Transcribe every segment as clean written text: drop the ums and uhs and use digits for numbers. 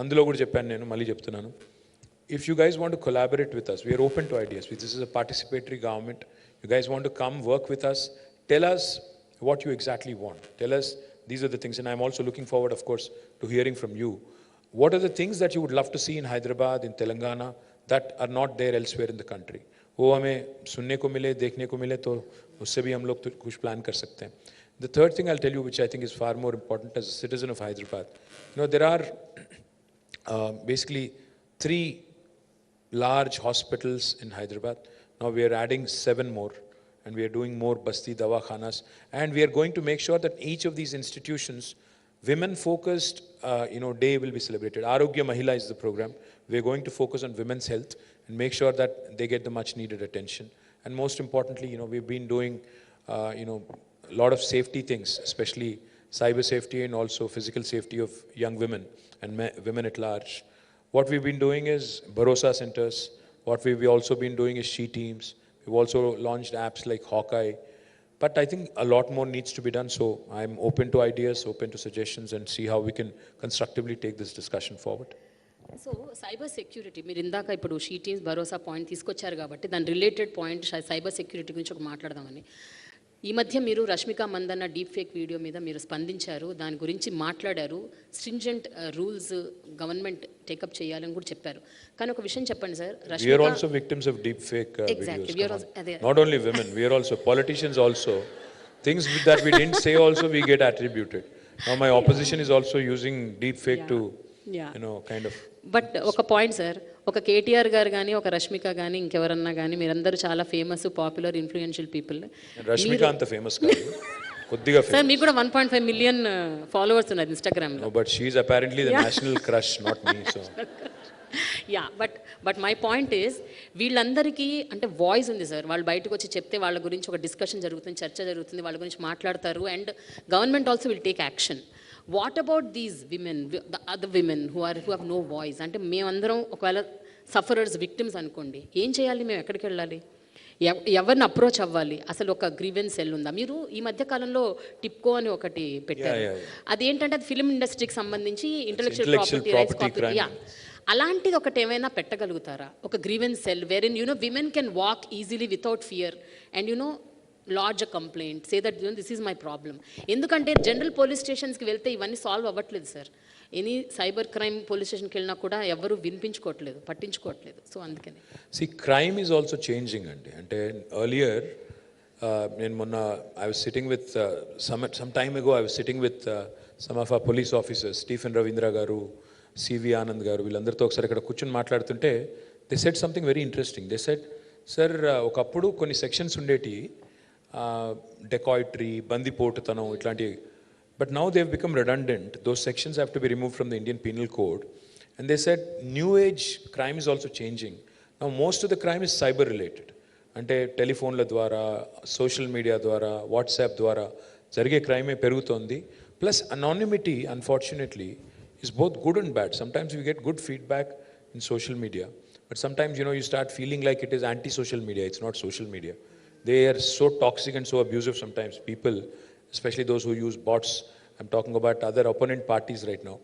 అందులో కూడా చెప్పాను నేను, మళ్ళీ చెప్తున్నాను. If you guys want to collaborate with us, we are open to ideas. This is a participatory government. You guys want to come work with us, tell us what you exactly want. Tell us these are the things, and I'm also looking forward, of course, to hearing from you. What are the things that you would love to see in Hyderabad, in Telangana, that are not there elsewhere in the country? वो हमें सुनने को मिले, देखने को मिले, तो उससे भी हम लोग तो कुछ प्लान कर सकते हैं. The third thing I'll tell you, which I think is far more important as a citizen of Hyderabad, there are basically 3 large hospitals in Hyderabad. Now we are adding 7 more, and we are doing more Basti Dawakhanas, and we are going to make sure that each of these institutions, women-focused, day will be celebrated. Arogya Mahila is the program. We are going to focus on women's health and make sure that they get the much-needed attention. And most importantly, we've been doing, a lot of safety things, especially cyber safety and also physical safety of young women and women at large. What we've been doing is Bharosa centers. What we've also been doing is she teams. We've also launched apps like Hawkeye. But I think a lot more needs to be done. So I'm open to ideas, open to suggestions, and see how we can constructively take this discussion forward. So cyber security మీరు ఇందాక ఇప్పుడు she teams Bharosa point తీసుకొచ్చారు కాబట్టి దాని related point cyber security గురించి ఒక మాట్లాడదామని. ఈ మధ్య మీరు Rashmika Mandanna deep fake video మీద మీరు స్పందించారు, దాని గురించి మాట్లాడారు, స్ట్రింజెంట్ రూల్స్ గవర్నమెంట్ టేకప్ చేయాలని కూడా చెప్పారు. కానీ ఒక విషయం చెప్పండి sir, we are also victims of deep fake videos. Not only women, we are also politicians also. Things that we didn't say also we get attributed. Now my opposition is also using deep fake to kind of. But ఒక point sir, ఒక కేటీఆర్ గారు కానీ ఒక రష్మిక కానీ ఇంకెవరన్నా కానీ మీరందరూ చాలా famous popular influential people. Rashmika అంత ఫేమస్ కాదు, కొద్దిగా సార్ మీకు కూడా 1.5 మిలియన్ ఫాలోవర్స్ ఉన్నారు ఇన్స్టాగ్రామ్ లో. But she is apparently the national crush, not me. So yeah, but my point is వీళ్ళందరికీ అంటే వాయిస్ ఉంది సార్. వాళ్ళు బయటకు వచ్చి చెప్తే వాళ్ళ గురించి ఒక డిస్కషన్ జరుగుతుంది, చర్చ జరుగుతుంది, వాళ్ళ గురించి మాట్లాడతారు, and government also will take action. What about these women, the other women who have no voice? అంటే మేమందరం ఒకవేళ సఫరర్స్, విక్టిమ్స్ అనుకోండి, ఏం చేయాలి? మేము ఎక్కడికి వెళ్ళాలి? ఎవరిని అప్రోచ్ అవ్వాలి? అసలు ఒక గ్రీవెన్స్ సెల్ ఉందా? మీరు ఈ మధ్య కాలంలో టిప్కో అని ఒకటి పెట్టారు, అదేంటంటే అది ఫిల్మ్ ఇండస్ట్రీకి సంబంధించి ఇంటెలెక్చువల్ ప్రాపర్టీ రైట్స్. అలాంటిది ఒకటి ఏమైనా పెట్టగలుగుతారా? ఒక grievance cell where in women can walk easily without fear and lodge a complaint, say that this is my problem. ఎందుకంటే జనరల్ పోలీస్ స్టేషన్స్కి వెళ్తే ఇవన్నీ సాల్వ్ అవ్వట్లేదు sir. Any cyber crime police స్టేషన్కి వెళ్ళినా కూడా ఎవరు వినిపించుకోవట్లేదు, పట్టించుకోవట్లేదు. సో అందుకని క్రైమ్ ఈజ్ ఆల్సో చేంజింగ్ అండి. అంటే ఎర్లియర్ నేను మొన్న I was sitting with some time ago I was sitting with some of our police officers, Stephen Ravindra గారు, సివి ఆనంద్ గారు, వీళ్ళందరితో ఒకసారి ఇక్కడ కూర్చొని మాట్లాడుతుంటే they said something very interesting. They said, sir ఒకప్పుడు కొన్ని సెక్షన్స్ ఉండేటి, డెకాయిటరీ, బందిపోటుతనం, ఇట్లాంటివి. But now they've become redundant. Those sections have to be removed from the Indian Penal Code. And they said new age crime is also changing. Now most of the crime is cyber related. Ante telephone la dwara, social media dwara, WhatsApp dwara jarige crime e perugutondi. Plus anonymity, unfortunately, is both good and bad. Sometimes we get good feedback in social media, but sometimes you start feeling like it is anti-social media. It's not social media. They are so toxic and so abusive sometimes. People, especially those who use bots, I'm talking about other opponent parties right now,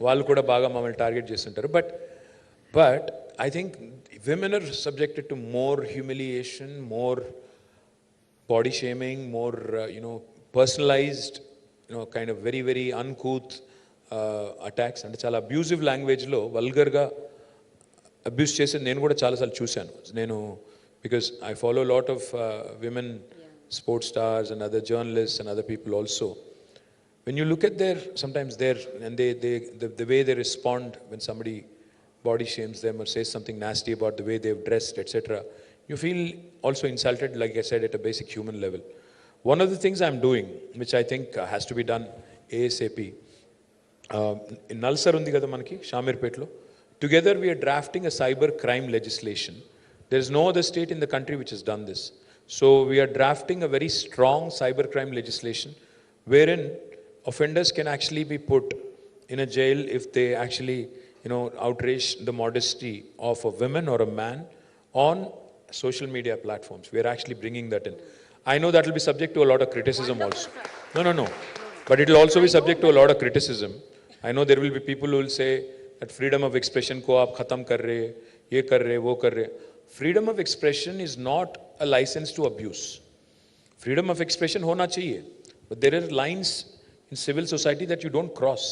వాళ్ళు కూడా బాగా మమ్మల్ని target చేస్తుంటారు. But I think women are subjected to more humiliation, more body shaming, more personalized, kind of very very uncouth attacks. అంటే చాలా abusive లాంగ్వేజ్లో వల్గర్గా abuse చేసేది నేను కూడా చాలాసార్లు చూశాను. నేను because I follow a lot of women sports stars and other journalists and other people also. When you look at sometimes the way they respond when somebody body shames them or says something nasty about the way they've dressed, etc., you feel also insulted, like I said, at a basic human level. One of the things I'm doing, which I think has to be done ASAP, in Nalsar undi kada manaki Shamirpetlo, together we are drafting a cyber crime legislation. There is no other state in the country which has done this. So we are drafting a very strong cybercrime legislation wherein offenders can actually be put in a jail if they actually, outrage the modesty of a woman or a man on social media platforms. We are actually bringing that in. I know that will be subject to a lot of criticism also. No. But it will also be subject to a lot of criticism. I know there will be people who will say that freedom of expression को आप खत्म कर रहे, ये कर रहे, वो कर रहे. Freedom of expression is not a license to abuse. Freedom of expression होना चाहिए, but there are lines in civil society that you don't cross.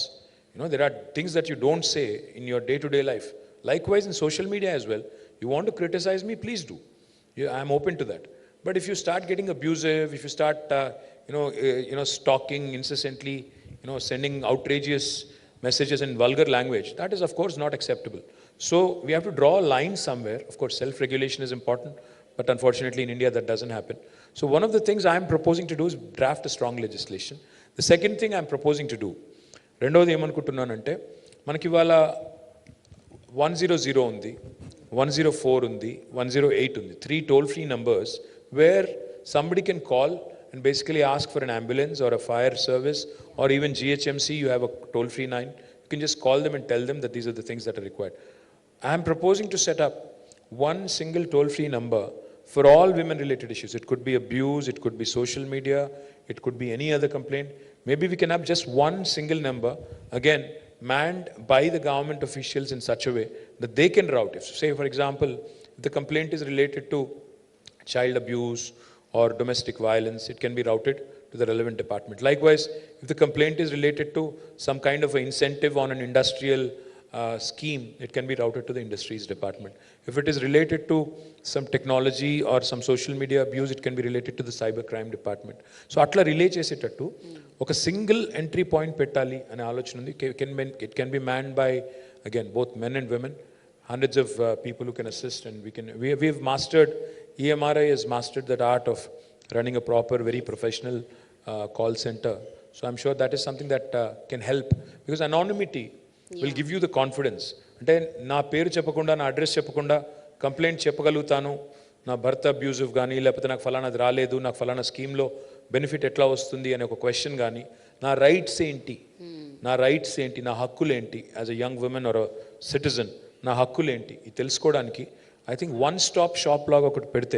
You know, there are things that you don't say in your day-to-day life. Likewise in social media as well. You want to criticize me, please do. I'm open to that. But if you start getting abusive, if you start, stalking incessantly, sending outrageous messages in vulgar language, that is of course not acceptable. So we have to draw a line somewhere. Of course, self-regulation is important, but unfortunately in India that doesn't happen. So one of the things I'm proposing to do is draft a strong legislation. The second thing I'm proposing to do, రెండవది ఏమనుకుంటున్నానంటే, మనకి ఇవాళ 100 ఉంది, 104 ఉంది, 108 ఉంది, 3 toll-free numbers where somebody can call and basically ask for an ambulance or a fire service, or even GHMC, you have a toll-free line. You can just call them and tell them that these are the things that are required. I am proposing to set up one single toll-free number for all women-related issues. It could be abuse, it could be social media, it could be any other complaint. Maybe we can have just one single number, again, manned by the government officials in such a way that they can route it. So say, for example, if the complaint is related to child abuse or domestic violence, it can be routed to the relevant department. Likewise, if the complaint is related to some kind of an incentive on an industrial scheme, it can be routed to the industries department. If it is related to some technology or some social media abuse, it can be related to the cyber crime department. So atla relay chesetattu oka single entry point pettali ane alochana undi. It can be manned by, again, both men and women, hundreds of people who can assist, and we have mastered, EMRI has mastered that art of running a proper, very professional call center. So I'm sure that is something that can help, because anonymity will give you the confidence. అంటే నా పేరు చెప్పకుండా, నా address చెప్పకుండా complaint చెప్పగలుగుతాను, నా భర్త abusive కానీ, లేకపోతే నాకు ఫలానాది రాలేదు, నాకు ఫలానా స్కీమ్లో బెనిఫిట్ ఎట్లా వస్తుంది అనే ఒక క్వశ్చన్ కానీ, నా రైట్స్ ఏంటి, నా హక్కులు ఏంటి, as a young woman or a citizen నా హక్కులు ఏంటి, ఇది తెలుసుకోవడానికి I think one stop shop లాగా ఒకటి పెడితే